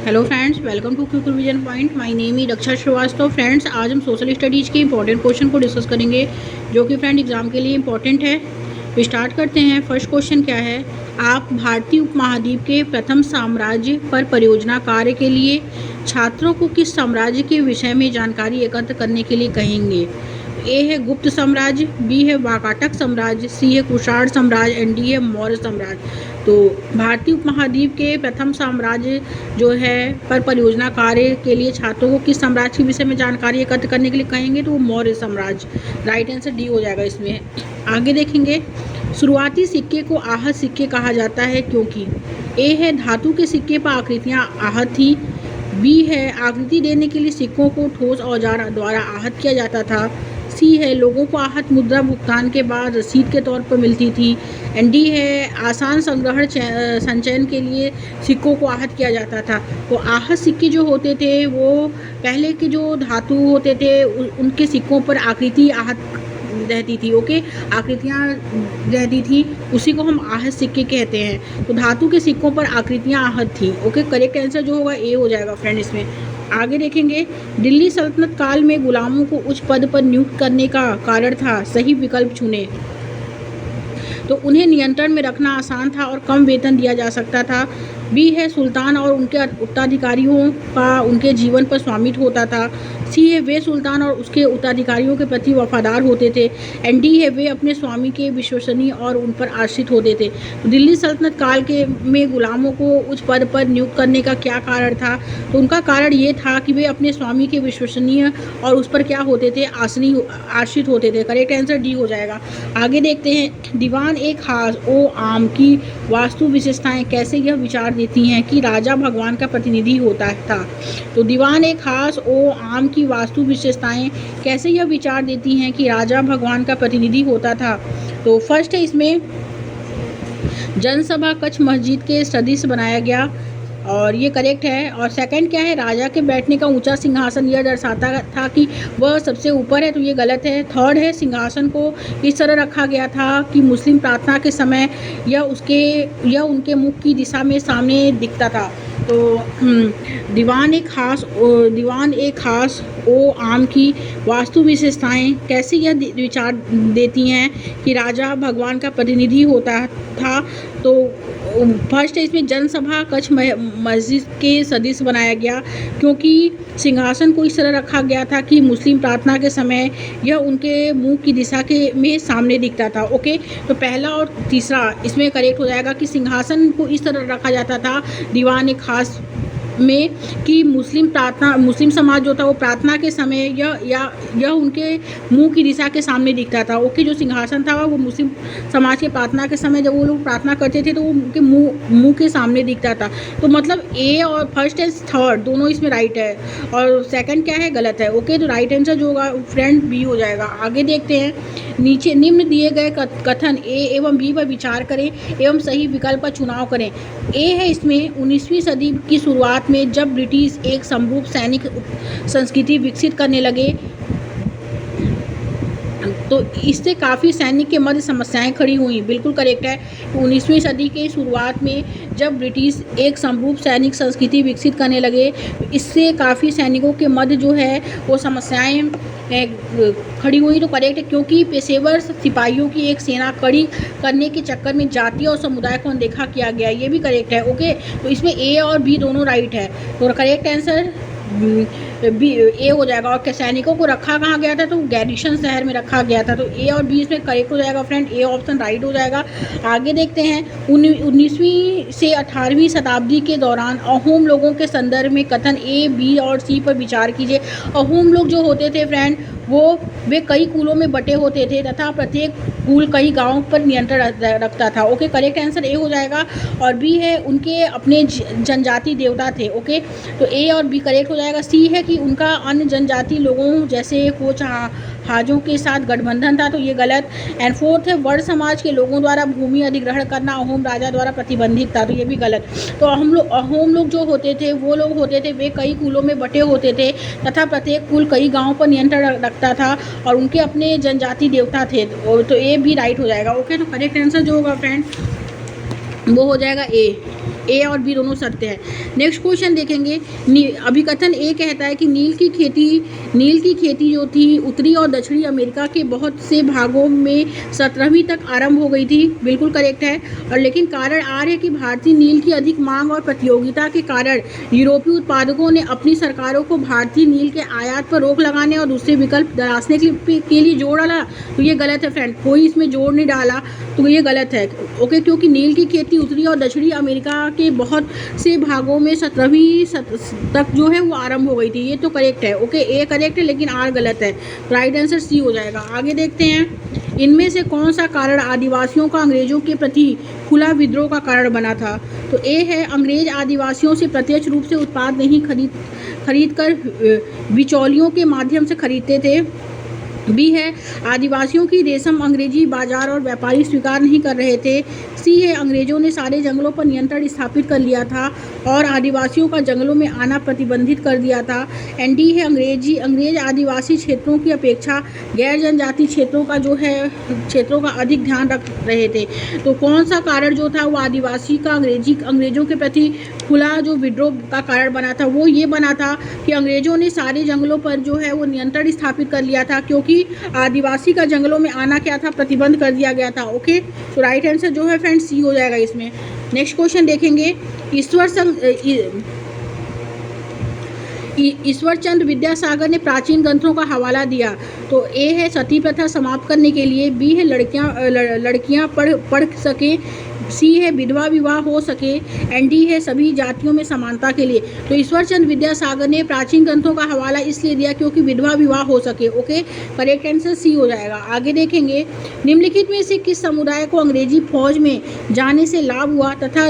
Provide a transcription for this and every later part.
Hello friends, welcome to quick revision point. My name is Raksha Srivastava. Friends, आज हम social studies के important question को discuss करेंगे जो कि फ्रेंड एग्जाम के लिए इंपॉर्टेंट है। तो स्टार्ट करते हैं। फर्स्ट क्वेश्चन क्या है? आप भारतीय उपमहाद्वीप के प्रथम साम्राज्य पर परियोजना कार्य के लिए छात्रों को किस साम्राज्य के विषय में जानकारी एकत्र करने के लिए कहेंगे? ए है गुप्त साम्राज्य, बी है वाकाटक साम्राज्य, सी है कुषाण साम्राज्य एंड डी है मौर्य साम्राज्य। तो भारतीय उपमहाद्वीप के प्रथम साम्राज्य जो है पर परियोजना कार्य के लिए छात्रों को किस साम्राज्य के विषय में जानकारी एकत्र करने के लिए कहेंगे? तो वो मौर्य साम्राज्य। राइट आंसर डी हो जाएगा इसमें। आगे देखेंगे। शुरुआती सिक्के को आहत सिक्के कहा जाता है क्योंकि ए है धातु के सिक्के पर आकृतियाँ आहत थी, बी है आकृति देने के लिए सिक्कों को ठोस औजार द्वारा आहत किया जाता था, सी है लोगों को आहत मुद्रा भुगतान के बाद रसीद के तौर पर मिलती थी, एंड डी है आसान संग्रहण संचयन के लिए सिक्कों को आहत किया जाता था। तो आहत सिक्के जो होते थे वो पहले के जो धातु होते थे उनके सिक्कों पर आकृति आहत रहती थी। ओके, आकृतियाँ रहती थी, उसी को हम आहत सिक्के कहते हैं। तो धातु के सिक्कों पर आकृतियाँ आहत थी। ओके, करेक्ट आंसर जो होगा ए हो जाएगा फ्रेंड इसमें। आगे देखेंगे। दिल्ली सल्तनत काल में गुलामों को उच्च पद पर नियुक्त करने का कारण था सही विकल्प चुने। तो उन्हें नियंत्रण में रखना आसान था और कम वेतन दिया जा सकता था। बी है सुल्तान और उनके उत्तराधिकारियों का उनके जीवन पर स्वामित्व होता था, सी है वे सुल्तान और उसके उत्तराधिकारियों के प्रति वफादार होते थे, एंड डी है वे अपने स्वामी के विश्वसनीय और उन पर आश्रित होते थे। तो दिल्ली सल्तनत काल के में गुलामों को उच्च पद पर नियुक्त करने का क्या कारण था? तो उनका कारण ये था कि वे अपने स्वामी के विश्वसनीय और उस पर क्या होते थे? आश्रित होते थे। करेक्ट आंसर डी हो जाएगा। आगे देखते हैं। दीवान एक खास ओ आम की वास्तु विशेषताएं कैसे यह विचार देती हैं कि राजा भगवान का प्रतिनिधि होता था। तो दीवान एक खास ओ आम की वास्तु विशेषताएं कैसे यह विचार देती हैं कि राजा भगवान का प्रतिनिधि होता था। तो फर्स्ट है इसमें जनसभा कक्ष मस्जिद के सदृश बनाया गया और ये करेक्ट है। और सेकंड क्या है? राजा के बैठने का ऊंचा सिंहासन यह दर्शाता था कि वह सबसे ऊपर है, तो ये गलत है। थर्ड है सिंहासन को इस तरह रखा गया था कि मुस्लिम प्रार्थना के समय यह उनके मुख की दिशा में सामने दिखता था। तो दीवान एक खास ओ आम की वास्तु विशेषताएं कैसे यह विचार देती हैं कि राजा भगवान का प्रतिनिधि होता था। तो फर्स्ट है इसमें जनसभा कक्ष मस्जिद के सदृश बनाया गया क्योंकि सिंहासन को इस तरह रखा गया था कि मुस्लिम प्रार्थना के समय यह उनके मुंह की दिशा के में सामने दिखता था। ओके, तो पहला और तीसरा इसमें करेक्ट हो जाएगा कि सिंहासन को इस तरह रखा जाता था दीवान एक खास में कि मुस्लिम समाज जो था वो प्रार्थना के समय यह उनके मुंह की दिशा के सामने दिखता था। ओके, जो सिंहासन था वो मुस्लिम समाज के प्रार्थना के समय जब वो लोग प्रार्थना करते थे तो वो उनके मुंह के सामने दिखता था। तो मतलब ए और फर्स्ट एंड थर्ड दोनों इसमें राइट है और सेकंड क्या है? गलत है। ओके, तो राइट आंसर जो होगा फ्रेंड बी हो जाएगा। आगे देखते हैं। नीचे निम्न दिए गए कथन ए एवं बी पर विचार करें एवं सही विकल्प का चुनाव करें। ए है इसमें 19वीं सदी की शुरुआत में जब ब्रिटिश एक समरूप सैनिक संस्कृति विकसित करने लगे तो इससे काफ़ी सैनिक के मध्य समस्याएं खड़ी हुई। बिल्कुल करेक्ट है। 19वीं सदी के शुरुआत में जब ब्रिटिश एक समरूप सैनिक संस्कृति विकसित करने लगे इससे काफ़ी सैनिकों के मध्य जो है वो समस्याएं खड़ी हुई। तो करेक्ट है क्योंकि पेशेवर सिपाहियों की एक सेना खड़ी करने के चक्कर में जाति और समुदाय को अनदेखा किया गया। ये भी करेक्ट है। ओके, तो इसमें ए और बी दोनों राइट है। तो करेक्ट आंसर बी ए हो जाएगा। और सैनिकों को रखा कहाँ गया था? तो गैरिसन शहर में रखा गया था। तो ए और बी इसमें करेक्ट हो जाएगा फ्रेंड। ए ऑप्शन राइट हो जाएगा। आगे देखते हैं। 19वीं से 18वीं शताब्दी के दौरान अहोम लोगों के संदर्भ में कथन ए बी और सी पर विचार कीजिए। अहोम लोग जो होते थे फ्रेंड वे कई कुलों में बटे होते थे तथा प्रत्येक कुल कई गांवों पर नियंत्रण रखता था। ओके, करेक्ट आंसर ए हो जाएगा। और बी है उनके अपने जनजाति देवता थे। ओके, तो ए और बी करेक्ट हो जाएगा। सी है कि उनका अन्य जनजाति लोगों जैसे कोच हाजों के साथ गठबंधन था। तो ये गलत। एंड फोर्थ है वर्ण समाज के लोगों द्वारा भूमि अधिग्रहण करना अहोम राजा द्वारा प्रतिबंधित था। तो ये भी गलत। तो अहोम लोग जो होते थे वो लोग होते थे वे कई कुलों में बटे होते थे तथा प्रत्येक कुल कई गाँवों पर नियंत्रण रखता था और उनके अपने जनजाति देवता थे। तो ए भी राइट हो जाएगा। ओके, तो करेक्ट आंसर जो होगा फ्रेंड वो हो जाएगा ए ए और बी दोनों सत्य है। नेक्स्ट क्वेश्चन देखेंगे। अभिकथन ए कहता है कि नील की खेती जो थी उत्तरी और दक्षिणी अमेरिका के बहुत से भागों में 17वीं तक आरंभ हो गई थी, बिल्कुल करेक्ट है। और लेकिन कारण आर है कि भारतीय नील की अधिक मांग और प्रतियोगिता के कारण यूरोपीय उत्पादकों ने अपनी सरकारों को भारतीय नील के आयात पर रोक लगाने और दूसरे विकल्प तलाशने के लिए जोर डाला। तो ये गलत है फ्रेंड, कोई इसमें जोर नहीं डाला, तो ये गलत है। ओके, क्योंकि नील की खेती उत्तरी और दक्षिणी अमेरिका के बहुत से भागों में 17वीं तक जो है वो आरंभ हो गई थी, ये तो करेक्ट है। ओके, ए करेक्ट है लेकिन आर गलत है, राइट आंसर सी हो जाएगा। आगे देखते हैं, इनमें से कौन सा कारण आदिवासियों का अंग्रेजों के प्रति खुला विद्रोह का कारण बना था। तो ए है, अंग्रेज आदिवासियों से प्रत्यक्ष रूप से उत्पाद नहीं खरीद कर बिचौलियों के माध्यम से खरीदते थे। बी है, आदिवासियों की रेशम अंग्रेजी बाजार और व्यापारी स्वीकार नहीं कर रहे थे। सी है, अंग्रेजों ने सारे जंगलों पर नियंत्रण स्थापित कर लिया था और आदिवासियों का जंगलों में आना प्रतिबंधित कर दिया था। एंड डी है, अंग्रेज आदिवासी क्षेत्रों की अपेक्षा गैर जनजाति क्षेत्रों का अधिक ध्यान रख रहे थे। तो कौन सा कारण जो था वो आदिवासी का अंग्रेजों के प्रति खुला जो विद्रोह का कारण बना था, वो ये बना था कि अंग्रेजों ने सारे जंगलों पर जो है वो नियंत्रण स्थापित कर लिया था, क्योंकि आदिवासी का जंगलों में आना क्या था, प्रतिबंध कर दिया गया था। ओके, तो राइट आंसर जो है फ्रेंड्स सी हो जाएगा इसमें। नेक्स्ट क्वेश्चन देखेंगे, ईश्वरचंद्र विद्यासागर ने प्राचीन ग्रंथों का हवाला दिया। तो ए है, सती प्रथा समाप्त करने के लिए। बी है, लड़कियां पढ़ सकें। सी है, विधवा विवाह हो सके। एंड डी है, सभी जातियों में समानता के लिए। तो ईश्वरचंद्र विद्यासागर ने प्राचीन ग्रंथों का हवाला इसलिए दिया क्योंकि विधवा विवाह हो सके। ओके, करेक्ट आंसर सी हो जाएगा। आगे देखेंगे, निम्नलिखित में से किस समुदाय को अंग्रेजी फौज में जाने से लाभ हुआ तथा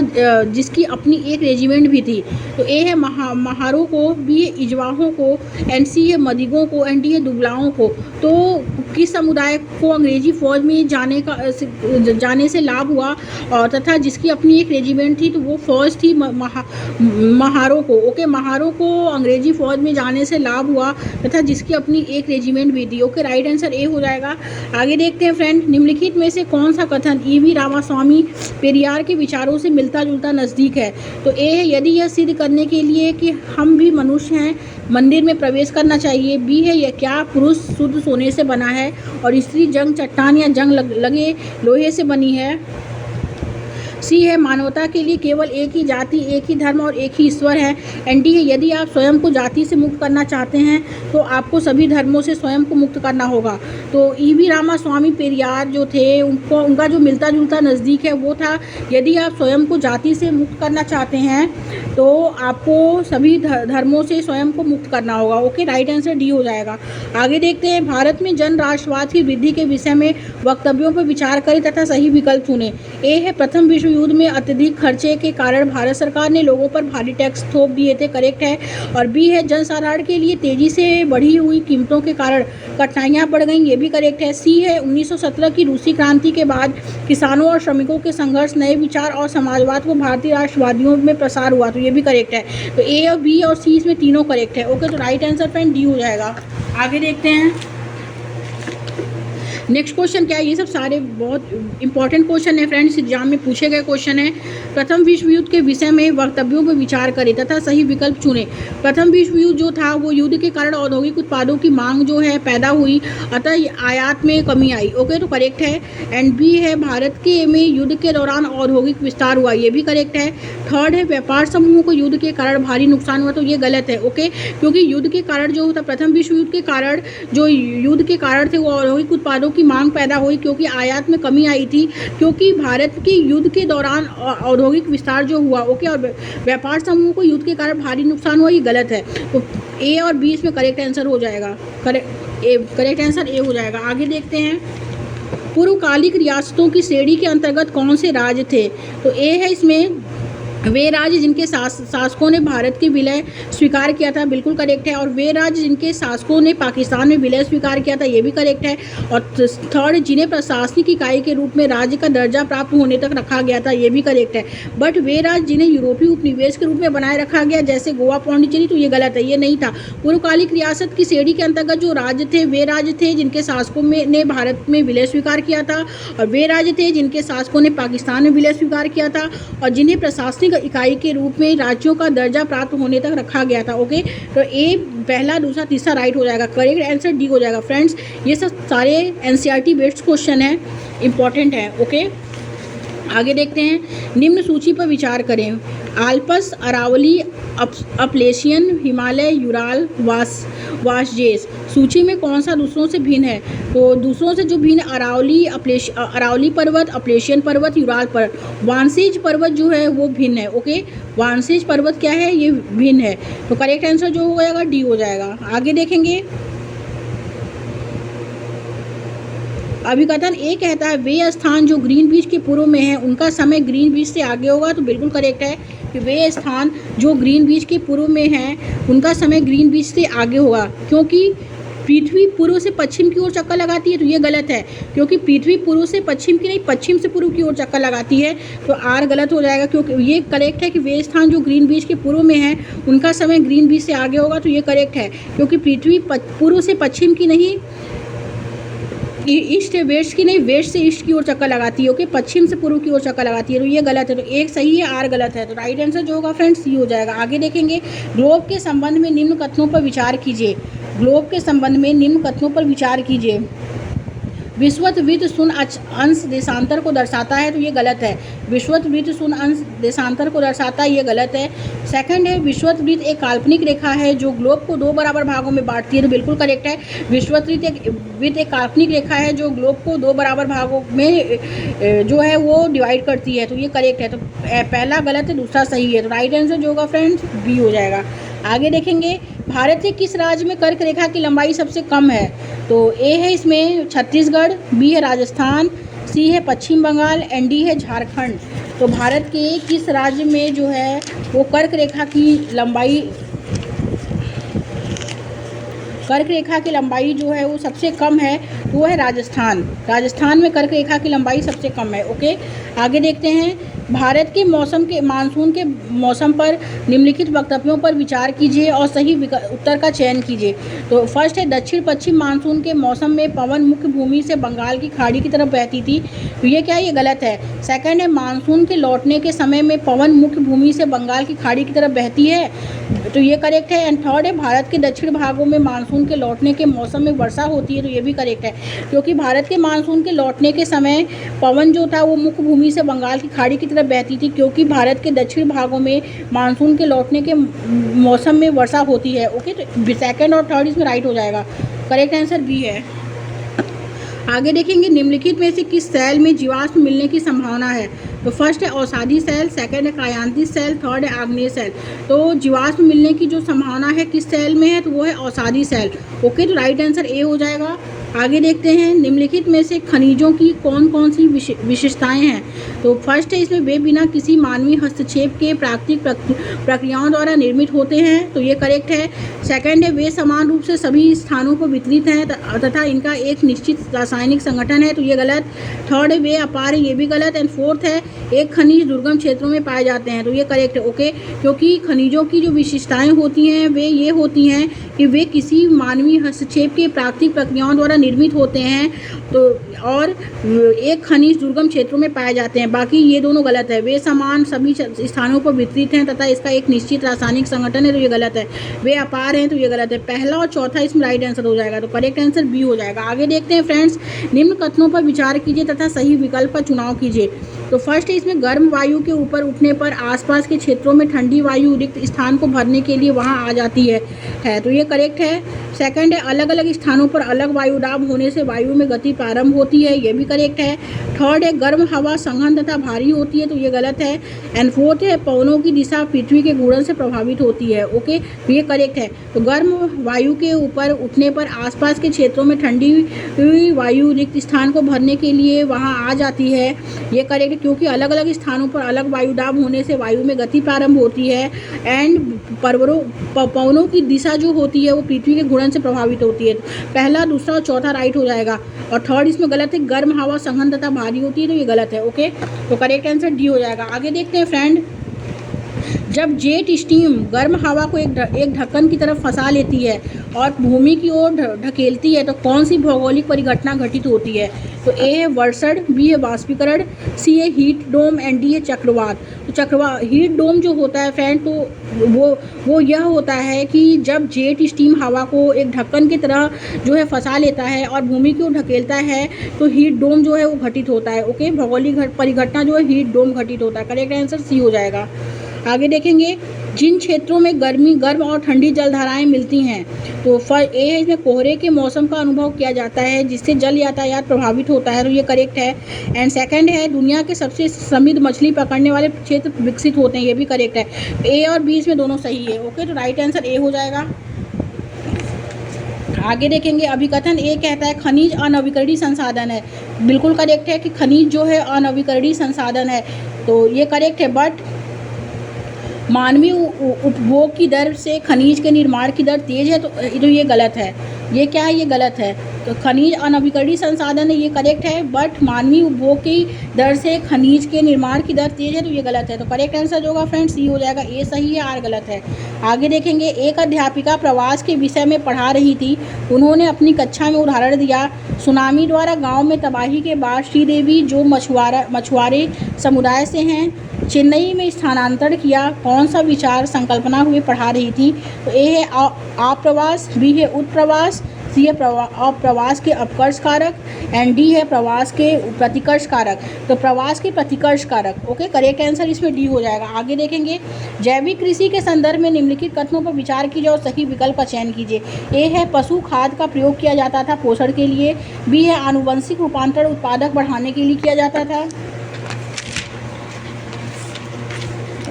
जिसकी अपनी एक रेजिमेंट भी थी। तो ए है, महारों को। बी है, इजवाहों को। एंड सी है, मदिगों को। एंड डी है, दुबलाओं को। तो किस समुदाय को अंग्रेजी फौज में जाने से लाभ हुआ और तथा जिसकी अपनी एक रेजिमेंट थी, तो वो फौज थी महारों को। ओके, महारों को अंग्रेजी फौज में जाने से लाभ हुआ तथा जिसकी अपनी एक रेजिमेंट भी थी। ओके, राइट आंसर ए हो जाएगा। आगे देखते हैं फ्रेंड, निम्नलिखित में से कौन सा कथन ईवी रामास्वामी पेरियार के विचारों से मिलता जुलता नज़दीक है। तो ए है, यदि यह सिद्ध करने के लिए कि हम भी मनुष्य हैं मंदिर में प्रवेश करना चाहिए। बी है, यह क्या पुरुष शुद्ध सोने से बना है और स्त्री जंग चट्टान या जंग लगे लोहे से बनी है। सी है, मानवता के लिए केवल एक ही जाति, एक ही धर्म और एक ही ईश्वर है। एंड डी है, यदि आप स्वयं को जाति से मुक्त करना चाहते हैं तो आपको सभी धर्मों से स्वयं को मुक्त करना होगा। तो ईवी रामास्वामी पेरियार जो थे उनका जो मिलता जुलता नज़दीक है वो था, यदि आप स्वयं को जाति से मुक्त करना चाहते हैं तो आपको सभी धर्मों से स्वयं को मुक्त करना होगा। ओके, राइट आंसर डी हो जाएगा। आगे देखते हैं, भारत में जन राष्ट्रवाद की वृद्धि के विषय में वक्तव्यों पर विचार करें तथा सही विकल्प चुनें। ए है, प्रथम विश्व युद्ध में अत्यधिक खर्चे के कारण भारत सरकार ने लोगों पर भारी टैक्स थोप दिए थे, करेक्ट है। और बी है, जनसाधारण के लिए तेजी से बढ़ी हुई कीमतों के कारण कठिनाइयां बढ़ गईं, ये भी करेक्ट है। सी है, 1917 की रूसी क्रांति के बाद किसानों और श्रमिकों के संघर्ष, नए विचार और समाजवाद को भारतीय राष्ट्रवादियों में प्रसार हुआ, तो ये भी करेक्ट है। तो ए और बी और सी इसमें तीनों करेक्ट है। ओके, तो राइट आंसर फ्रेंड डी हो जाएगा। आगे देखते हैं, नेक्स्ट क्वेश्चन क्या है, ये सब सारे बहुत इंपॉर्टेंट क्वेश्चन है फ्रेंड्स, एग्जाम में पूछे गए क्वेश्चन है। प्रथम विश्व युद्ध के विषय में वक्तव्यों पर विचार करें तथा सही विकल्प चुनें। प्रथम विश्व युद्ध जो था वो युद्ध के कारण औद्योगिक उत्पादों की मांग जो है पैदा हुई, अतः आयात में कमी आई। ओके, तो करेक्ट है। एंड बी है, भारत के में युद्ध के दौरान औद्योगिक विस्तार हुआ, ये भी करेक्ट है। थर्ड है, व्यापार समूहों को युद्ध के कारण भारी नुकसान हुआ, तो ये गलत है। ओके, क्योंकि युद्ध के कारण जो होता, प्रथम विश्व युद्ध के कारण जो युद्ध के कारण थे वो औद्योगिक उत्पादों की मांग पैदा हुई, क्योंकि आयात में कमी आई थी, क्योंकि भारत के युद्ध के दौरान औद्योगिक विस्तार जो हुआ। ओके, और व्यापार समूह को युद्ध के कारण भारी नुकसान हुआ, ये गलत है। तो ए और बी इसमें करेक्ट आंसर हो जाएगा, करेक्ट आंसर ए हो जाएगा। आगे देखते हैं, पूर्वकालिक रियासतों की श्रेणी के अंतर्गत कौन से राज्य थे। तो ए है, इसमें वे राज्य जिनके शासकों ने भारत के विलय स्वीकार किया था, बिल्कुल करेक्ट है। और वे राज्य जिनके शासकों ने पाकिस्तान में विलय स्वीकार किया था, ये भी करेक्ट है। और थर्ड, जिन्हें प्रशासनिक इकाई के रूप में राज्य का दर्जा प्राप्त होने तक रखा गया था, ये भी करेक्ट है। बट वे राज्य जिन्हें यूरोपीय उपनिवेश के रूप में बनाए रखा गया, जैसे गोवा, पौंडीचेरी, तो ये गलत है, ये नहीं था। पूर्वकालिक रियासत की श्रेणी के अंतर्गत जो राज्य थे वे राज्य थे जिनके शासकों ने भारत में विलय स्वीकार किया था, और वे राज्य थे जिनके शासकों ने पाकिस्तान में विलय स्वीकार किया था, और जिन्हें प्रशासनिक प्रशासनिक इकाई के रूप में राज्यों का दर्जा प्राप्त होने तक रखा गया था। ओके, तो ए पहला, दूसरा, तीसरा राइट हो जाएगा। करेक्ट आंसर डी हो जाएगा। फ्रेंड्स, ये सब सारे एनसीईआरटी बेस्ड क्वेश्चन है, इंपॉर्टेंट है। ओके, आगे देखते हैं। निम्न सूची पर विचार करें। Alps, Aravalli, Appalachian, Himalaya, Ural, Vosges सूची में कौन सा दूसरों से भिन्न है? तो दूसरों से जो भिन्न, अरावली पर्वत, अपलेशियन पर्वत, यूराल पर्वत। वांसीज पर्वत जो है वो भिन्न है। ओके, वांसीज पर्वत क्या है? ये भिन्न है। तो करेक्ट आंसर जो हो जाएगा डी हो जाएगा। आगे देखेंगे। अभिकथन ए कहता है वे स्थान जो ग्रीनविच के पूर्व में है उनका समय ग्रीनविच से आगे होगा। तो बिल्कुल करेक्ट है कि वे स्थान जो ग्रीनविच के पूर्व में हैं उनका समय ग्रीनविच से आगे होगा, क्योंकि पृथ्वी पूर्व से पश्चिम की ओर चक्कर लगाती है। तो ये गलत है, क्योंकि पृथ्वी पूर्व से पश्चिम की नहीं, पश्चिम से पूर्व की ओर चक्कर लगाती है। तो आर गलत हो जाएगा, क्योंकि ये करेक्ट है कि वे स्थान जो ग्रीनविच के पूर्व में है उनका समय ग्रीनविच से आगे होगा। तो ये करेक्ट है, क्योंकि पृथ्वी पूर्व से पश्चिम की नहीं, ईस्ट वेस्ट की नहीं, वेस्ट से ईस्ट की ओर चक्कर लगाती है। ओके, पश्चिम से पूर्व की ओर चक्कर लगाती है। तो ये गलत है। तो एक सही है, आर गलत है। तो राइट आंसर जो होगा फ्रेंड्स सी हो जाएगा। आगे देखेंगे। ग्लोब के संबंध में निम्न कथनों पर विचार कीजिए। ग्लोब के संबंध में निम्न कथनों पर विचार कीजिए। विषुवत शून्य अंश देशांतर को दर्शाता है। तो ये गलत है। विषुवत शून्य अंश देशांतर को दर्शाता है, ये गलत है। सेकंड है, विषुवत वृत्त एक काल्पनिक रेखा है जो ग्लोब को 2 बराबर भागों में बांटती है। तो बिल्कुल करेक्ट है। विषुवत वृत्त एक काल्पनिक रेखा है जो ग्लोब को 2 बराबर भागों में जो है वो डिवाइड करती है। तो ये करेक्ट है। तो पहला गलत है, दूसरा सही है। तो राइट आंसर जो होगा फ्रेंड्स बी हो जाएगा। आगे देखेंगे। भारत के किस राज्य में कर्क रेखा की लंबाई सबसे कम है? तो ए है इसमें छत्तीसगढ़, बी है राजस्थान, सी है पश्चिम बंगाल, एंड डी है झारखंड। तो भारत के किस राज्य में जो है वो कर्क रेखा की लंबाई जो है वो सबसे कम है? वो है राजस्थान। राजस्थान में कर्क रेखा की लंबाई सबसे कम है। ओके, आगे देखते हैं। भारत के मानसून के मौसम पर निम्नलिखित वक्तव्यों पर विचार कीजिए और सही उत्तर का चयन कीजिए। तो फर्स्ट है, दक्षिण पश्चिम मानसून के मौसम में पवन मुख्य भूमि से बंगाल की खाड़ी की तरफ बहती थी। तो ये क्या है? ये गलत है। सेकंड है, मानसून के लौटने के समय में पवन मुख्य भूमि से बंगाल की खाड़ी की तरफ बहती है। तो ये करेक्ट है। एंड थर्ड है, भारत के दक्षिण भागों में मानसून के लौटने के मौसम में वर्षा होती है। तो ये भी करेक्ट है, क्योंकि भारत के मानसून के लौटने के समय पवन जो था वो मुख्य भूमि से बंगाल की खाड़ी की तरफ बहती थी, क्योंकि भारत के दक्षिण भागों में मानसून के लौटने के मौसम में वर्षा होती है। ओके, तो सेकंड और थर्ड इसमें राइट हो जाएगा। करेक्ट आंसर बी है। आगे देखेंगे। निम्नलिखित में से किस सेल में जीवाश्म मिलने की संभावना है? तो फर्स्ट है औषधि सेल, सेकंड है कायांतिक सेल, थर्ड है आग्नेय सेल। तो जीवाश्म मिलने की जो संभावना है किस सेल में है? तो वो है औषधि सेल। ओके, तो राइट आंसर ए हो जाएगा। आगे देखते हैं। निम्नलिखित में से खनिजों की कौन कौन सी विशेषताएं हैं? तो फर्स्ट है इसमें वे बिना किसी मानवीय हस्तक्षेप के प्राकृतिक प्रक्रियाओं द्वारा निर्मित होते हैं। तो ये करेक्ट है। सेकंड है वे समान रूप से सभी स्थानों पर वितरित हैं तथा इनका एक निश्चित रासायनिक संगठन है। तो ये गलत। थर्ड है वे अपार है, ये भी गलत। एंड फोर्थ है एक खनिज दुर्गम क्षेत्रों में पाए जाते हैं। तो ये करेक्ट है। ओके, क्योंकि खनिजों की जो विशेषताएं होती हैं वे ये होती हैं कि वे किसी मानवीय हस्तक्षेप के प्राकृतिक प्रक्रियाओं द्वारा निर्मित होते हैं। तो और एक खनिज दुर्गम क्षेत्रों में पाए जाते हैं। बाकी ये दोनों गलत है। वे समान सभी स्थानों पर वितरित हैं तथा इसका एक निश्चित रासायनिक संगठन है। तो ये गलत है। वे अपार हैं। तो ये गलत है। पहला और चौथा इसमें राइट आंसर हो जाएगा। तो करेक्ट आंसर बी हो जाएगा। आगे देखते हैं फ्रेंड्स। निम्न कथनों पर विचार कीजिए तथा सही विकल्प का चुनाव कीजिए। तो फर्स्ट है इसमें गर्म वायु के ऊपर उठने पर आसपास के क्षेत्रों में ठंडी वायु रिक्त स्थान को भरने के लिए वहां आ जाती है। तो ये करेक्ट है। सेकंड है अलग अलग स्थानों पर अलग वायु दाब होने से वायु में गति प्रारंभ होती है। ये भी करेक्ट है। थर्ड है गर्म हवा संघन तथा भारी होती है। तो ये गलत है। एंड फोर्थ है पवनों की दिशा पृथ्वी के घूर्णन से प्रभावित होती है। ओके, तो ये करेक्ट है। तो गर्म वायु के ऊपर उठने पर आसपास के क्षेत्रों में ठंडी वायु रिक्त स्थान को भरने के लिए वहां आ जाती है। ये करेक्ट, क्योंकि अलग अलग स्थानों पर अलग वायु दाब होने से वायु में गति प्रारंभ होती है। एंड पवनों की दिशा जो होती है वो पृथ्वी के घूर्णन से प्रभावित होती है। पहला, दूसरा और चौथा राइट हो जाएगा। और थर्ड इसमें गलत है, गर्म हवा संघन तथा भारी होती है। तो ये गलत है। ओके, तो करेक्ट आंसर डी हो जाएगा। आगे देखते हैं फ्रेंड। जब जेट स्टीम गर्म हवा को एक ढक्कन की तरफ फंसा लेती है और भूमि की ओर ढकेलती है तो कौन सी भौगोलिक परिघटना घटित होती है? तो ए है वर्षण, बी है वाष्पीकरण, सी है हीट डोम एंड डी है चक्रवात। तो हीट डोम जो होता है फ्रेंड, तो वो यह होता है कि जब जेट स्टीम हवा को एक ढक्कन की तरह जो है फंसा लेता है और भूमि की ओर ढकेलता है तो हीट डोम जो है वो घटित होता है। ओके, भौगोलिक परिघटना जो है हीट डोम घटित होता है। करेक्ट आंसर सी हो जाएगा। आगे देखेंगे, जिन क्षेत्रों में गर्म और ठंडी जलधाराएं मिलती हैं, तो ए है इसमें कोहरे के मौसम का अनुभव किया जाता है जिससे जल यातायात प्रभावित होता है, तो ये करेक्ट है। एंड सेकंड है, दुनिया के सबसे समृद्ध मछली पकड़ने वाले क्षेत्र विकसित होते हैं, ये भी करेक्ट है। ए और बी इसमें दोनों सही है। ओके, तो राइट आंसर ए हो जाएगा। आगे देखेंगे, अभिकथन ए कहता है खनिज अनवीकरणीय संसाधन है, बिल्कुल करेक्ट है कि खनिज जो है अनवीकरणीय संसाधन है, तो ये करेक्ट है। बट मानवीय उपभोग की दर से खनिज के निर्माण की दर तेज है, तो ये गलत है। ये क्या है? ये गलत है। तो खनिज अनवीकरणीय संसाधन है, ये करेक्ट है। बट मानवीय उपभोग की दर से खनिज के निर्माण की दर तेज है, तो ये गलत है। तो करेक्ट आंसर जो होगा फ्रेंड्स सी हो जाएगा। ए सही है, आर गलत है। आगे देखेंगे, एक अध्यापिका प्रवास के विषय में पढ़ा रही थी। उन्होंने अपनी कक्षा में उदाहरण दिया, सुनामी द्वारा गाँव में तबाही के बाद श्रीदेवी जो मछुआरे समुदाय से हैं, चेन्नई में स्थानांतरण किया। कौन सा विचार संकल्पना हुए पढ़ा रही थी? तो ए है आप्रवास, बी है उत्प्रवास, सी है अप्रवास के अपकर्ष कारक एंड डी है प्रवास के प्रतिकर्ष कारक। तो प्रवास के प्रतिकर्ष कारक। ओके, करेक्ट आंसर इसमें डी हो जाएगा। आगे देखेंगे, जैविक कृषि के संदर्भ में निम्नलिखित कथनों पर विचार कीजिए और सही विकल्प का चयन कीजिए। ए है पशु खाद का प्रयोग किया जाता था पोषण के लिए, बी है आनुवंशिक रूपांतरण उत्पादक बढ़ाने के लिए किया जाता था,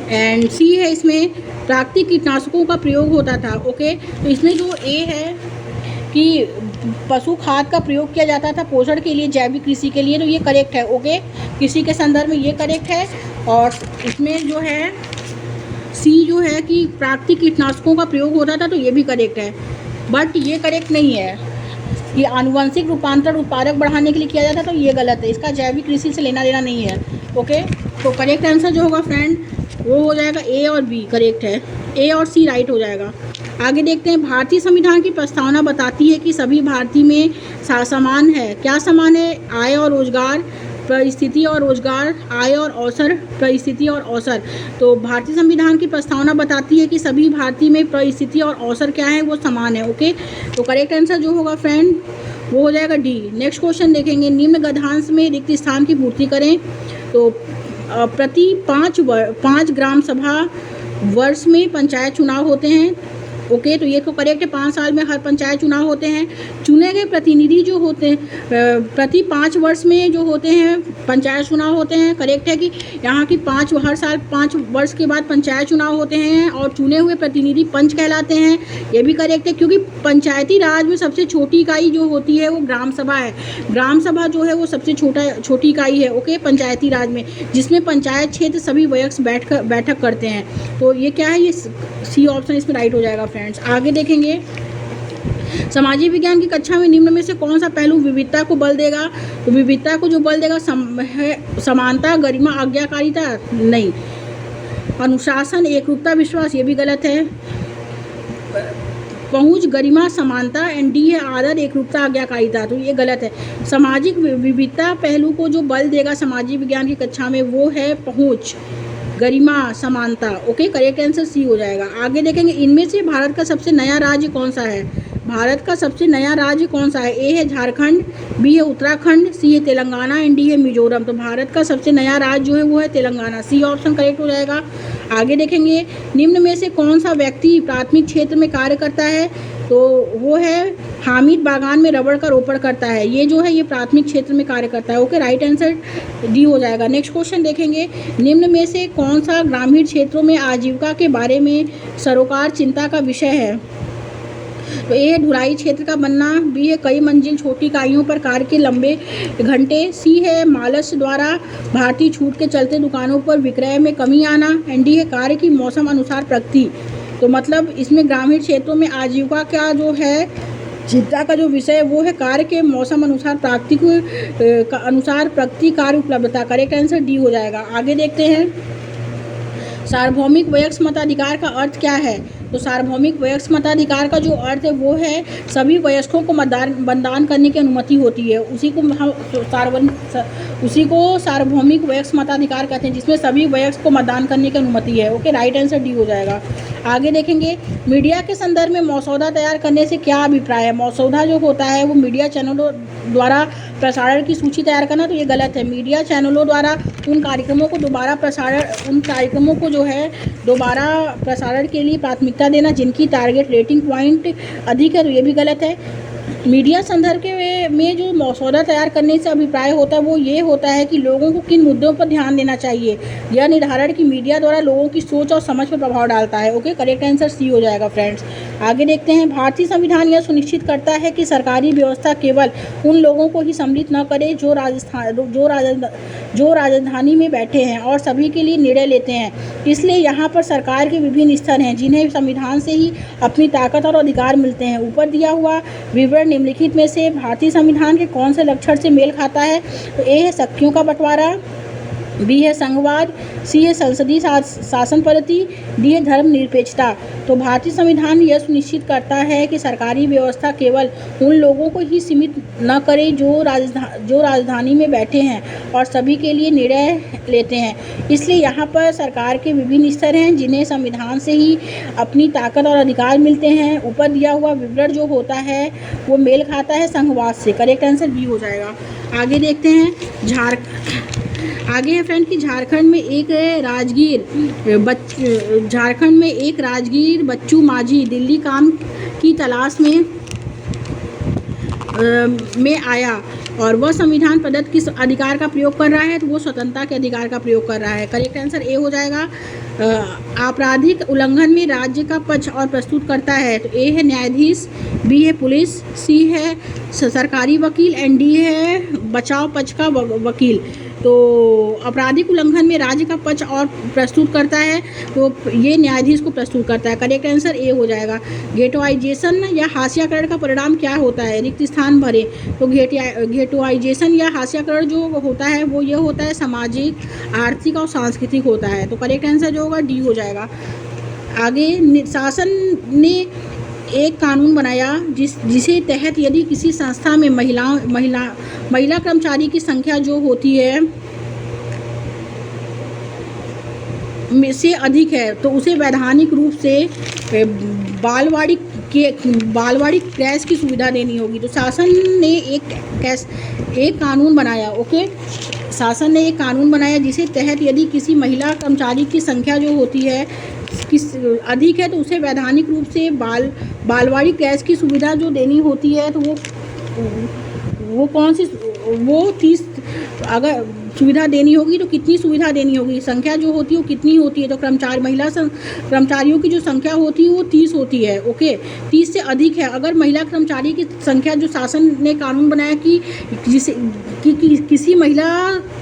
एंड सी है इसमें प्राकृतिक कीटनाशकों का प्रयोग होता था। ओके, तो इसमें जो ए है कि पशु खाद का प्रयोग किया जाता था पोषण के लिए, जैविक कृषि के लिए, तो ये करेक्ट है। ओके, कृषि के संदर्भ में ये करेक्ट है। और इसमें जो है सी जो है कि प्राकृतिक कीटनाशकों का प्रयोग होता था, तो ये भी करेक्ट है। बट ये करेक्ट नहीं है, ये आनुवंशिक रूपांतरण उत्पादक बढ़ाने के लिए किया जाता, तो ये गलत है। इसका जैविक कृषि से लेना देना नहीं है। ओके, तो करेक्ट आंसर जो होगा फ्रेंड वो हो जाएगा ए और बी करेक्ट है। ए और सी राइट हो जाएगा। आगे देखते हैं, भारतीय संविधान की प्रस्तावना बताती है कि सभी भारतीय में समान है। क्या समान है? आय और रोजगार, परिस्थिति और रोजगार, आय और अवसर, परिस्थिति और अवसर। तो भारतीय संविधान की प्रस्तावना बताती है कि सभी भारतीय में परिस्थिति और अवसर क्या है? वो समान है। ओके, तो करेक्ट आंसर जो होगा फ्रेंड वो हो जाएगा डी। नेक्स्ट क्वेश्चन देखेंगे, निम्न गद्यांश में रिक्त स्थान की पूर्ति करें। तो प्रति 5 ग्राम सभा वर्ष में पंचायत चुनाव होते हैं। ओके, तो ये तो करेक्ट है, 5 साल में हर पंचायत चुनाव होते हैं। चुने गए प्रतिनिधि जो होते हैं प्रति 5 वर्ष में जो होते हैं पंचायत चुनाव होते हैं। करेक्ट है कि यहाँ की हर साल 5 वर्ष के बाद पंचायत चुनाव होते हैं और चुने हुए प्रतिनिधि पंच कहलाते हैं, ये भी करेक्ट है। क्योंकि पंचायती राज में सबसे छोटी इकाई जो होती है वो ग्राम सभा है। ग्राम सभा जो है वो सबसे छोटी इकाई है। ओके, पंचायती राज में, जिसमें पंचायत क्षेत्र सभी वयस्क बैठक करते हैं। तो ये क्या है? ये सी ऑप्शन इसमें राइट हो जाएगा फ्रेंड्स। आगे देखेंगे, सामाजिक विज्ञान की कक्षा में निम्न में से कौन सा पहलू विविधता को बल देगा? तो विविधता को जो बल देगा समानता, गरिमा, आज्ञाकारिता नहीं, अनुशासन, एकरूपता, विश्वास, ये भी गलत है। पहुंच, गरिमा, समानता एंड डी है आदर, एकरूपता, आज्ञाकारिता, तो ये गलत है। सामाजिक विविधता पहलू को जो बल देगा सामाजिक विज्ञान की कक्षा में वो है पहुंच, गरिमा, समानता। ओके, करेक्ट आंसर सी हो जाएगा। आगे देखेंगे, इनमें से भारत का सबसे नया राज्य कौन सा है? भारत का सबसे नया राज्य कौन सा है? ए है झारखंड, बी है उत्तराखंड, सी है तेलंगाना एंड डी है मिजोरम। तो भारत का सबसे नया राज्य जो है वो है तेलंगाना, सी ऑप्शन करेक्ट हो जाएगा। आगे देखेंगे, निम्न में से कौन सा व्यक्ति प्राथमिक क्षेत्र में कार्य करता है? तो वो है हामिद, बागान में रबड़ का रोपण करता है। ये जो है ये प्राथमिक क्षेत्र में कार्य करता है। ओके, राइट आंसर डी हो जाएगा। नेक्स्ट क्वेश्चन देखेंगे, निम्न में से कौन सा ग्रामीण क्षेत्रों में आजीविका के बारे में सरोकार चिंता का विषय है? तो ए है ढुलाई क्षेत्र का बनना, बी है कई मंजिल छोटी इकाइयों पर कार्य के लंबे घंटे, सी है मालस द्वारा भारतीय छूट के चलते दुकानों पर विक्रय में कमी आना एंड डी है कार्य की मौसम अनुसार प्रगति। तो मतलब इसमें ग्रामीण क्षेत्रों में आजीविका का जो है चिंता का जो विषय है वो है कार्य के मौसम अनुसार प्रगति कार्य उपलब्धता। करेक्ट आंसर डी हो जाएगा। आगे देखते हैं, सार्वभौमिक वयस्क मताधिकार का अर्थ क्या है? तो सार्वभौमिक वयस्क मताधिकार का जो अर्थ है वो है सभी वयस्कों को मतदान करने की अनुमति होती है। उसी को सार्वभौमिक वयस्क मताधिकार कहते हैं, जिसमें सभी वयस्क को मतदान करने की अनुमति है। ओके, राइट आंसर डी हो जाएगा। आगे देखेंगे, मीडिया के संदर्भ में मसौदा तैयार करने से क्या अभिप्राय है? मसौदा जो होता है वो मीडिया चैनलों द्वारा प्रसारण की सूची तैयार करना, तो ये गलत है। मीडिया चैनलों द्वारा उन कार्यक्रमों को दोबारा प्रसारण के लिए प्राथमिकता देना जिनकी टारगेट रेटिंग पॉइंट अधिक है, तो ये भी गलत है। मीडिया संदर्भ में जो मसौदा तैयार करने से अभिप्राय होता है वो ये होता है कि लोगों को किन मुद्दों पर ध्यान देना चाहिए, यह निर्धारण कि मीडिया द्वारा लोगों की सोच और समझ पर प्रभाव डालता है। ओके, करेक्ट आंसर सी हो जाएगा फ्रेंड्स। आगे देखते हैं, भारतीय संविधान यह सुनिश्चित करता है कि सरकारी व्यवस्था केवल उन लोगों को ही सम्मिलित न करे जो राजधानी में बैठे हैं और सभी के लिए निर्णय लेते हैं। इसलिए यहाँ पर सरकार के विभिन्न स्तर हैं जिन्हें संविधान से ही अपनी ताकत और अधिकार मिलते हैं। ऊपर दिया हुआ विवरण निम्नलिखित में से भारतीय संविधान के कौन से लक्षण से मेल खाता है? तो ए है शक्तियों का बंटवारा, बी है संघवाद, सी है संसदीय शासन पद्धति, डी है धर्मनिरपेक्षता। तो भारतीय संविधान यह सुनिश्चित करता है कि सरकारी व्यवस्था केवल उन लोगों को ही सीमित न करे जो राजधानी में बैठे हैं और सभी के लिए निर्णय लेते हैं। इसलिए यहाँ पर सरकार के विभिन्न स्तर हैं जिन्हें संविधान से ही अपनी ताकत और अधिकार मिलते हैं। ऊपर दिया हुआ विवरण जो होता है वो मेल खाता है संघवाद से। करेक्ट आंसर बी हो जाएगा। आगे देखते हैं, आगे है फ्रेंड कि झारखंड में एक राजगीर बच्चू माझी दिल्ली काम की तलाश में आया और वह संविधान प्रदत्त किस अधिकार का प्रयोग कर रहा है? तो वो स्वतंत्रता के अधिकार का प्रयोग कर रहा है। करेक्ट आंसर ए हो जाएगा। आपराधिक उल्लंघन में राज्य का पक्ष और प्रस्तुत करता है, तो ए है न्यायाधीश, बी है पुलिस, सी है सरकारी वकील एंड डी है बचाव पक्ष का वकील। तो आपराधिक उल्लंघन में राज्य का पक्ष और प्रस्तुत करता है, तो ये न्यायाधीश को प्रस्तुत करता है। करेक्ट आंसर ए हो जाएगा। गेटोइजेशन या हाशियाकरण का परिणाम क्या होता है? रिक्त स्थान भरे। तो गेटोइजेशन या हाशियाकरण जो होता है वो ये होता है सामाजिक, आर्थिक और सांस्कृतिक होता है। तो करेक्ट आंसर जो होगा डी हो जाएगा। आगे, शासन ने एक कानून बनाया जिसे तहत यदि किसी संस्था में महिला कर्मचारी की संख्या जो होती है में से अधिक है तो उसे वैधानिक रूप से बालवाड़ी क्रैश की सुविधा देनी होगी। तो शासन ने एक कानून बनाया। ओके, शासन ने एक कानून बनाया जिसे तहत यदि किसी महिला कर्मचारी की संख्या जो होती है अधिक है तो उसे वैधानिक रूप से बालवाड़ी क्रैश की सुविधा जो देनी होती है, तो वो कौन सी, वो 30 अगर सुविधा देनी होगी तो कितनी सुविधा देनी होगी, संख्या जो होती है वो कितनी होती है? तो महिला कर्मचारियों की जो संख्या होती है वो 30 होती है। ओके, 30 से अधिक है। अगर महिला कर्मचारी की संख्या जो शासन ने कानून बनाया कि किसी महिला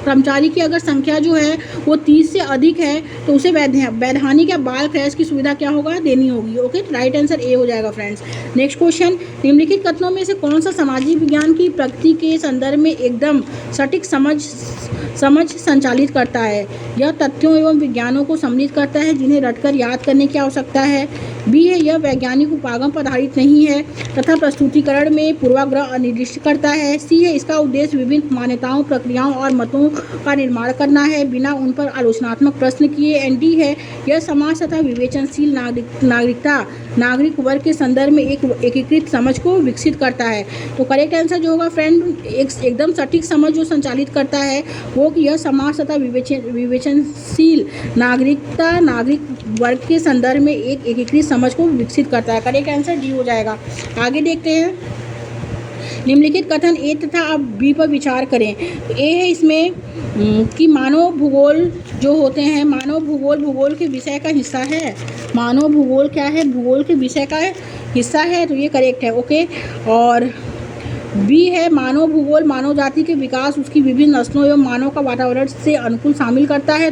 कर्मचारी की अगर संख्या जो है वो 30 से अधिक है तो उसे वैधानिक या बाल क्रैश की सुविधा क्या होगा? देनी होगी। ओके, राइट आंसर ए हो जाएगा फ्रेंड्स। नेक्स्ट क्वेश्चन, निम्नलिखित कथनों में से कौन सा सामाजिक विज्ञान की प्रकृति के संदर्भ में एकदम सटीक समझ संचालित करता है? यह तथ्यों एवं विज्ञानों को सम्मिलित करता है जिन्हें रटकर याद करने की आवश्यकता है। बी है यह वैज्ञानिक उपागम पर आधारित नहीं है तथा प्रस्तुतिकरण में पूर्वाग्रह निर्दिष्ट करता है। सी है इसका उद्देश्य विभिन्न मान्यताओं, प्रक्रियाओं और मतों का निर्माण करना है बिना उन पर आलोचनात्मक प्रश्न किए। एंड डी है यह समाज तथा विवेचनशील नागरिक वर्ग के संदर्भ में एक एकीकृत समझ को विकसित करता है। तो करेक्ट आंसर जो होगा फ्रेंड, एकदम सटीक समझ जो संचालित करता है वो कि यह समाज तथा विवेचनशील नागरिक वर्ग के संदर्भ में एक एकीकृत समझ को विकसित करता है। करेक्ट आंसर डी हो जाएगा। आगे देखते हैं, निम्नलिखित कथन ए तथा अब बी पर विचार करें। तो ए है इसमें कि मानव भूगोल जो होते हैं, मानव भूगोल के विषय का हिस्सा है। मानव भूगोल क्या है? भूगोल के विषय का हिस्सा है, तो ये करेक्ट है। ओके, और बी है मानव भूगोल मानव जाति के विकास, उसकी विभिन्न नस्लों एवं मानव का वातावरण से अनुकूलन शामिल करता है,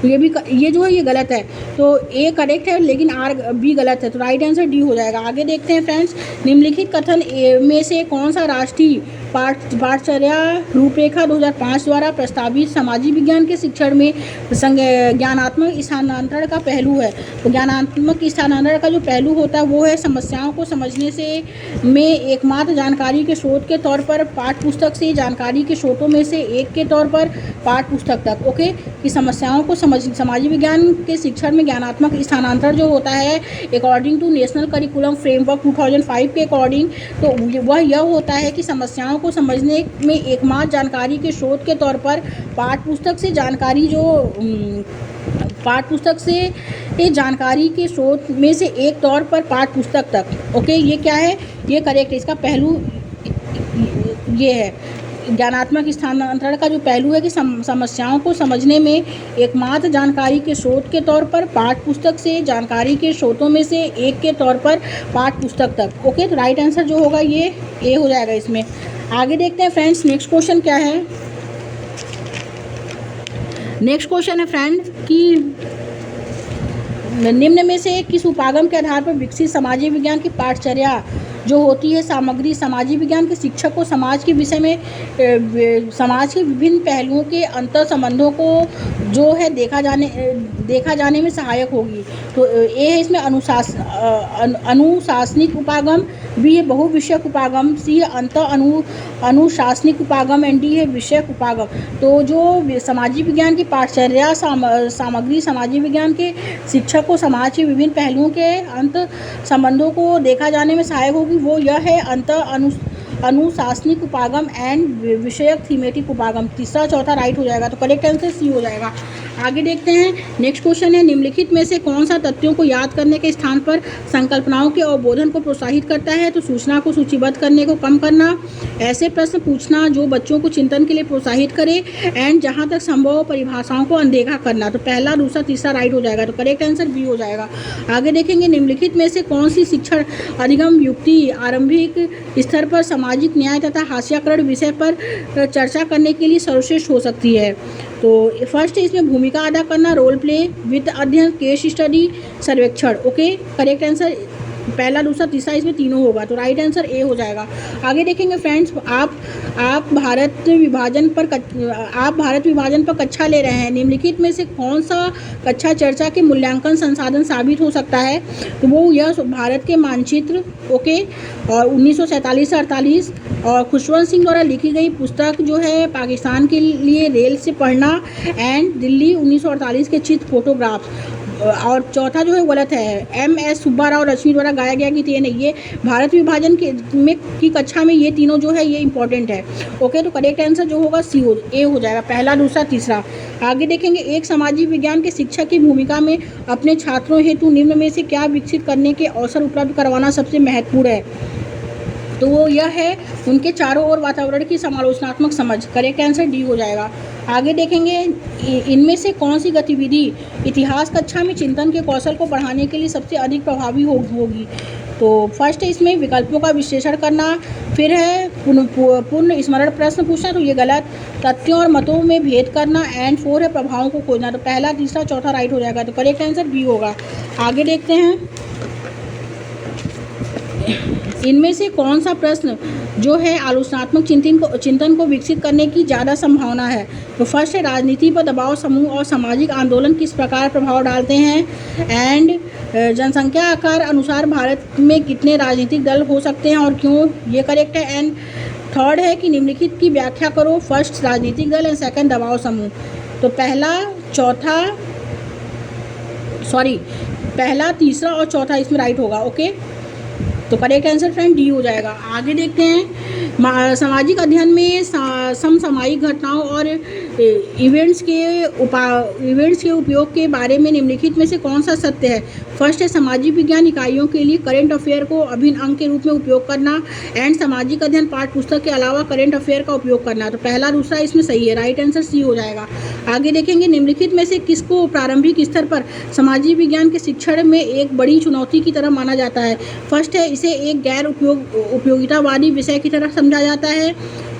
तो ये जो है ये गलत है। तो ए करेक्ट है लेकिन बी गलत है, तो राइट आंसर डी हो जाएगा। आगे देखते हैं फ्रेंड्स, निम्नलिखित कथन में से कौन सा राष्ट्रीय पाठचर्या रूपरेखा 2005 द्वारा प्रस्तावित सामाजिक विज्ञान के शिक्षण में ज्ञानात्मक स्थानांतरण का पहलू है। तो ज्ञानात्मक स्थानांतरण का जो पहलू होता है वो है समस्याओं को समझने से में एकमात्र जानकारी के स्रोत के तौर पर पाठ्य पुस्तक से जानकारी के स्रोतों में से एक के तौर पर पाठ्य पुस्तक तक। ओके, कि समस्याओं को सामाजिक विज्ञान के शिक्षण में ज्ञानात्मक स्थानांतरण जो होता है according to national curriculum framework 2005 के अकॉर्डिंग, तो वह यह होता है कि समस्याओं को समझने में एकमात्र जानकारी के स्रोत के तौर पर पाठ्य पुस्तक से जानकारी के स्रोत में से एक तौर पर पाठ्य पुस्तक तक। ओके, ये क्या है, ये करेक्ट है। इसका पहलू ये है, ज्ञानात्मक स्थानांतरण का जो पहलू है कि समस्याओं को समझने में एकमात्र जानकारी के स्रोत के तौर पर पाठ्य पुस्तक से जानकारी के स्रोतों में से एक के तौर पर पाठ्य पुस्तक तक। ओके, तो राइट आंसर जो होगा ये ए हो जाएगा इसमें। आगे देखते हैं फ्रेंड्स, नेक्स्ट क्वेश्चन क्या है। नेक्स्ट क्वेश्चन है फ्रेंड्स कि निम्न में से किस उपागम के आधार पर विकसित सामाजिक विज्ञान की पाठचर्या जो होती है सामग्री सामाजिक विज्ञान के शिक्षक को समाज के विषय में समाज के विभिन्न पहलुओं के अंतर संबंधों को जो है देखा जाने में सहायक होगी। तो ए है इसमें अनुशासनिक उपागम, बी है बहुविषयक उपागम, सी है अनुशासनिक उपागम एंड डी है विषयक उपागम। तो जो सामाजिक विज्ञान की पाठचर्या सामग्री सामाजिक विज्ञान के शिक्षक को समाज के विभिन्न पहलुओं के अंतर संबंधों को देखा जाने में सहायक होगी, वो यह है अनुशासनिक उपागम एंड विषयक थीमेटिक उपागम। तीसरा चौथा राइट हो जाएगा, तो करेक्ट आंसर सी हो जाएगा। आगे देखते हैं, नेक्स्ट क्वेश्चन है निम्नलिखित में से कौन सा तथ्यों को याद करने के स्थान पर संकल्पनाओं के अवबोधन को प्रोत्साहित करता है। तो सूचना को सूचीबद्ध करने को कम करना, ऐसे प्रश्न पूछना जो बच्चों को चिंतन के लिए प्रोत्साहित करे एंड जहां तक संभव परिभाषाओं को अनदेखा करना। तो पहला दूसरा तीसरा राइट हो जाएगा, तो करेक्ट आंसर बी हो जाएगा। आगे देखेंगे निम्नलिखित में से कौन सी शिक्षण अधिगम युक्ति आरंभिक स्तर पर सामाजिक न्याय तथा हास्याकरण विषय पर चर्चा करने के लिए सर्वश्रेष्ठ हो सकती है। तो फर्स्ट इसमें भूमिका अदा करना, रोल प्ले, वित्त अध्ययन, केस स्टडी, सर्वेक्षण। ओके, करेक्ट आंसर पहला दूसरा तीसरा इसमें तीनों होगा, तो राइट आंसर ए हो जाएगा। आगे देखेंगे फ्रेंड्स, आप भारत विभाजन पर कक्षा ले रहे हैं, निम्नलिखित में से कौन सा कक्षा चर्चा के मूल्यांकन संसाधन साबित हो सकता है। तो वो यह भारत के मानचित्र, ओके, और 1947 से 48 और खुशवंत सिंह द्वारा लिखी गई पुस्तक जो है पाकिस्तान के लिए रेल से पढ़ना एंड दिल्ली 1948 के चित्र फोटोग्राफ्स। और चौथा जो है गलत है, MS सुब्बा राव रश्मि द्वारा गाया गया गीत ये नहीं, ये भारत विभाजन की कक्षा में ये तीनों जो है ये इंपॉर्टेंट है। ओके, तो करेक्ट आंसर जो होगा ए हो जाएगा, पहला दूसरा तीसरा। आगे देखेंगे, एक सामाजिक विज्ञान के शिक्षक की भूमिका में अपने छात्रों हेतु निम्न में से क्या विकसित करने के अवसर उपलब्ध करवाना सबसे महत्वपूर्ण है। तो वो यह है उनके चारों ओर वातावरण की समालोचनात्मक समझ। करेक्ट आंसर डी हो जाएगा। आगे देखेंगे, इनमें से कौन सी गतिविधि इतिहास कक्षा में चिंतन के कौशल को बढ़ाने के लिए सबसे अधिक प्रभावी होगी। तो फर्स्ट है इसमें विकल्पों का विश्लेषण करना, फिर है पूर्ण स्मरण प्रश्न पूछना, तो ये गलत, तथ्यों और मतों में भेद करना एंड 4 है प्रभावों को खोजना। तो पहला तीसरा चौथा राइट हो जाएगा, तो करेक्ट आंसर बी होगा। आगे देखते हैं, इनमें से कौन सा प्रश्न जो है आलोचनात्मक चिंतन को विकसित करने की ज़्यादा संभावना है। तो फर्स्ट है राजनीति पर दबाव समूह और सामाजिक आंदोलन किस प्रकार प्रभाव डालते हैं एंड जनसंख्या आकार अनुसार भारत में कितने राजनीतिक दल हो सकते हैं और क्यों, ये करेक्ट है। एंड थर्ड है कि निम्नलिखित की व्याख्या करो, फर्स्ट राजनीतिक दल एंड सेकंड दबाव समूह। तो पहला तीसरा और चौथा इसमें राइट होगा। ओके, तो करेक्ट आंसर फ्रेंड डी हो जाएगा। आगे देखते हैं, सामाजिक अध्ययन में समसामयिक घटनाओं और इवेंट्स के उपयोग के बारे में निम्नलिखित में से कौन सा सत्य है। फर्स्ट है सामाजिक विज्ञान इकाइयों के लिए करेंट अफेयर को अभिन्न अंग के रूप में उपयोग करना एंड सामाजिक अध्ययन पाठ्य पुस्तक के अलावा करेंट अफेयर का उपयोग करना। तो पहला दूसरा इसमें सही है, राइट आंसर सी हो जाएगा। आगे देखेंगे, निम्नलिखित में से किसको प्रारंभिक स्तर पर सामाजिक विज्ञान के शिक्षण में एक बड़ी चुनौती की तरह माना जाता है। फर्स्ट है इसे एक गैर उपयोगितावादी विषय की तरह समझा जाता है,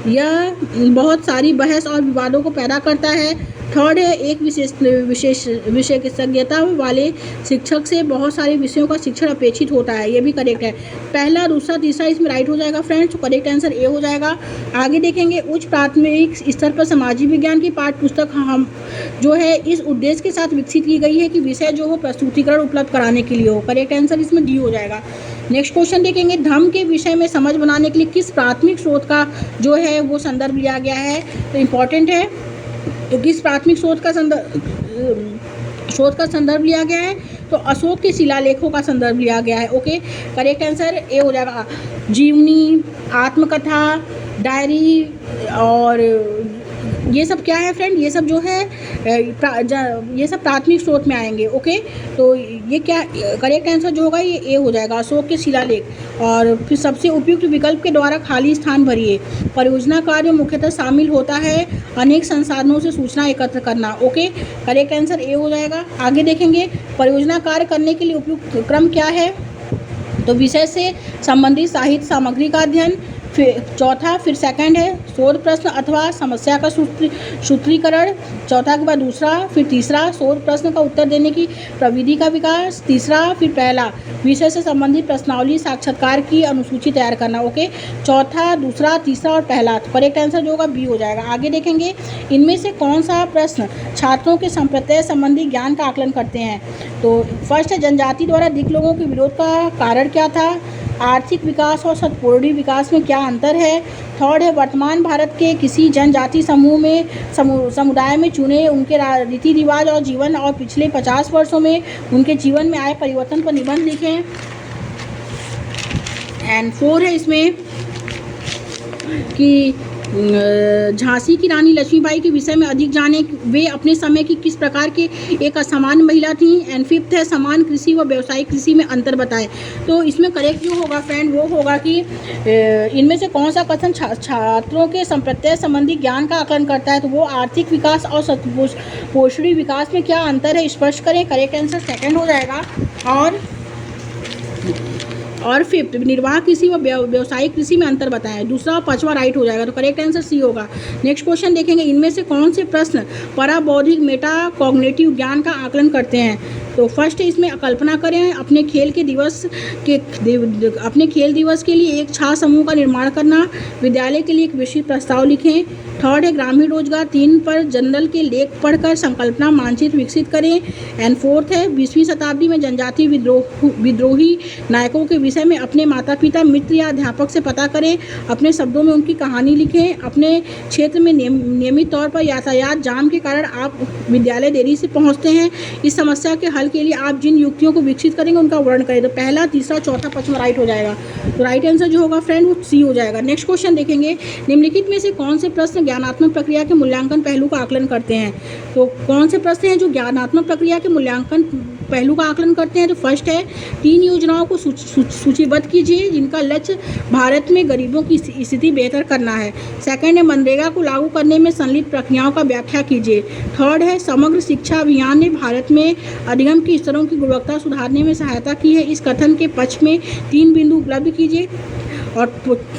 यह बहुत सारी बहस और विवादों को पैदा करता है। थर्ड है, एक विशेषज्ञता वाले शिक्षक से बहुत सारे विषयों का शिक्षण अपेक्षित होता है, ये भी करेक्ट है। पहला, दूसरा, तीसरा इसमें राइट हो जाएगा फ्रेंड्स, तो करेक्ट आंसर ए हो जाएगा। आगे देखेंगे, उच्च प्राथमिक स्तर पर सामाजिक विज्ञान की पाठ्य पुस्तक हम जो है इस उद्देश्य के साथ विकसित की गई है कि विषय जो हो प्रस्तुतिकरण उपलब्ध कराने के लिए हो। करेक्ट आंसर इसमें डी हो जाएगा। नेक्स्ट क्वेश्चन देखेंगे, धम्म के विषय में समझ बनाने के लिए किस प्राथमिक स्रोत का जो है वो संदर्भ लिया गया है, तो इम्पॉर्टेंट है। तो किस प्राथमिक स्रोत का संदर्भ लिया गया है, तो अशोक के शिलालेखों का संदर्भ लिया गया है। ओके, करेक्ट आंसर ए हो जाएगा। जीवनी, आत्मकथा, डायरी और ये सब क्या है फ्रेंड, ये सब जो है ये सब प्राथमिक स्रोत में आएंगे। ओके, तो ये क्या करेक्ट आंसर जो होगा ये ए हो जाएगा, अशोक के शिलालेख। और फिर सबसे उपयुक्त विकल्प के द्वारा खाली स्थान भरिए। परियोजना कार्य मुख्यतः शामिल होता है अनेक संसाधनों से सूचना एकत्र करना। ओके, करेक्ट आंसर ए हो जाएगा। आगे देखेंगे, परियोजना कार्य करने के लिए उपयुक्त क्रम क्या है, तो विषय से संबंधित साहित्य सामग्री का अध्ययन, फिर चौथा, फिर सेकंड है शोध प्रश्न अथवा समस्या का सूत्रीकरण, चौथा के बाद दूसरा, फिर तीसरा शोध प्रश्न का उत्तर देने की प्रविधि का विकास, तीसरा, फिर पहला विषय से संबंधित प्रश्नावली साक्षात्कार की अनुसूची तैयार करना। ओके, चौथा, दूसरा, तीसरा और पहला, तो करेक्ट आंसर जो होगा बी हो जाएगा। आगे देखेंगे, इनमें से कौन सा प्रश्न छात्रों के संप्रत्यय संबंधी ज्ञान का आकलन करते हैं, तो फर्स्ट है, जनजाति द्वारा दिख लोगों के विरोध का कारण क्या था, आर्थिक विकास और शतपूर्णी विकास में क्या अंतर है, थर्ड है, वर्तमान भारत के किसी जनजाति समूह में समुदाय में चुने उनके रीति रिवाज और जीवन और पिछले 50 वर्षों में उनके जीवन में आए परिवर्तन पर निबंध लिखें। एंड फोर है इसमें कि झांसी की रानी लक्ष्मीबाई के विषय में अधिक जाने, वे अपने समय की किस प्रकार के एक असामान्य महिला थी। एंड फिफ्थ है, समान कृषि व व्यावसायिक कृषि में अंतर बताएं। तो इसमें करेक्ट जो होगा फ्रेंड वो होगा कि इनमें से कौन सा कथन छात्रों के संप्रत्यय संबंधी ज्ञान का आकलन करता है, तो वो आर्थिक विकास और शतपोषणी विकास में क्या अंतर है स्पष्ट करें। करेक्ट आंसर सेकेंड हो जाएगा। और फिफ्थ, निर्वाह कृषि व व्यावसायिक कृषि में अंतर बताएं। दूसरा और पांचवा राइट हो जाएगा, तो करेक्ट आंसर सी होगा। नेक्स्ट क्वेश्चन देखेंगे, इनमें से कौन से प्रश्न पराबौद्धिक मेटा कॉग्निटिव ज्ञान का आकलन करते हैं, तो फर्स्ट इसमें कल्पना करें अपने खेल दिवस के लिए एक छात्र समूह का निर्माण करना, विद्यालय के लिए एक विशिष्ट प्रस्ताव लिखें। थर्ड है, ग्रामीण रोजगार 3 पर जनरल के लेख पढ़कर संकल्पना मानचित्र विकसित करें। एंड फोर्थ है, 20वीं शताब्दी में जनजातीय विद्रोही नायकों के विषय में अपने माता पिता, मित्र या अध्यापक से पता करें, अपने शब्दों में उनकी कहानी लिखें। अपने क्षेत्र में नियमित तौर पर यातायात जाम के कारण आप विद्यालय देरी से पहुंचते हैं, इस समस्या के हल के लिए आप जिन युक्तियों को विकसित करेंगे उनका वर्णन करें। तो पहला, तीसरा, चौथा, पांचवा राइट हो जाएगा, तो राइट आंसर जो होगा फ्रेंड वो सी हो जाएगा। नेक्स्ट क्वेश्चन देखेंगे, निम्नलिखित में से कौन से प्रश्न ज्ञानात्मक प्रक्रिया के मूल्यांकन पहलू का आकलन करते हैं, तो कौन से प्रश्न हैं जो ज्ञानात्मक प्रक्रिया के मूल्यांकन पहलू का आकलन करते हैं, तो फर्स्ट है, 3 योजनाओं को सूचीबद्ध कीजिए जिनका लक्ष्य भारत में गरीबों की स्थिति बेहतर करना है। सेकंड है, मनरेगा को लागू करने में संलिप्त प्रक्रियाओं का व्याख्या कीजिए। थर्ड है, समग्र शिक्षा अभियान ने भारत में अधिगम के स्तरों की गुणवत्ता सुधारने में सहायता की है, इस कथन के पक्ष में 3 बिंदु उपलब्ध कीजिए। और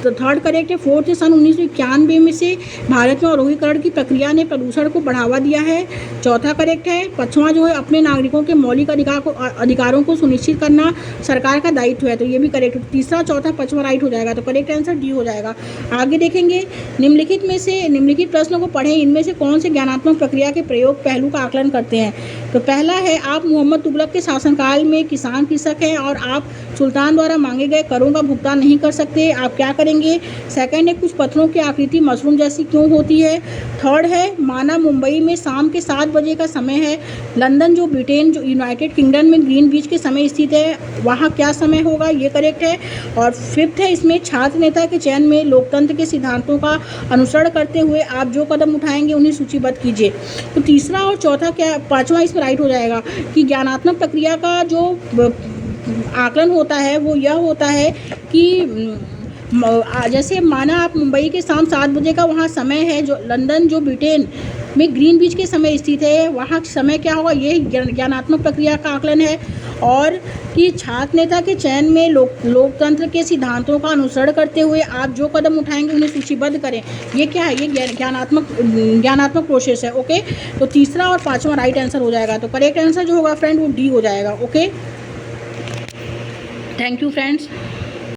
थर्ड करेक्ट है। फोर्थ है, सन 1991 में से भारत में औद्योगिकरण की प्रक्रिया ने प्रदूषण को बढ़ावा दिया है। चौथा करेक्ट है। पांचवा जो है, अपने नागरिकों के मौलिक अधिकारों को सुनिश्चित करना सरकार का दायित्व है, तो ये भी करेक्ट। तीसरा, चौथा, पांचवा राइट हो जाएगा, तो करेक्ट आंसर डी हो जाएगा। आगे देखेंगे, निम्नलिखित प्रश्नों को पढ़ें, इनमें से कौन से ज्ञानात्मक प्रक्रिया के प्रयोग पहलू का आकलन करते हैं, तो पहला है, आप मोहम्मद तुगलक के शासनकाल में कृषक हैं और आप सुल्तान द्वारा मांगे गए करों का भुगतान नहीं कर सकते, आप क्या करेंगे। सेकंड है, कुछ पत्थरों की आकृति मशरूम जैसी क्यों होती है। थर्ड है, माना मुंबई में शाम के 7 बजे का समय है, लंदन जो ब्रिटेन जो यूनाइटेड किंगडम में ग्रीनविच के समय स्थित है, वहाँ क्या समय होगा, ये करेक्ट है। और फिफ्थ है, इसमें छात्र नेता के चयन में लोकतंत्र के सिद्धांतों का अनुसरण करते हुए आप जो कदम उठाएंगे उन्हें सूचीबद्ध कीजिए। तो तीसरा और चौथा क्या, पांचवा इसमें राइट हो जाएगा कि ज्ञानात्मक प्रक्रिया का जो आकलन होता है वो यह होता है कि जैसे माना आप मुंबई के शाम 7 बजे का वहाँ समय है, जो लंदन जो ब्रिटेन में ग्रीनविच के समय स्थित है, वहाँ समय क्या होगा, ये ज्ञानात्मक प्रक्रिया का आकलन है। और कि छात्र नेता के चयन में लोकतंत्र के सिद्धांतों का अनुसरण करते हुए आप जो कदम उठाएंगे उन्हें सूचीबद्ध करें। ये क्या है? ये ज्ञानात्मक प्रोसेस है। ओके, तो तीसरा और पांचवा राइट आंसर हो जाएगा। तो करेक्ट आंसर जो होगा फ्रेंड वो डी हो जाएगा। Okay, thank you friends.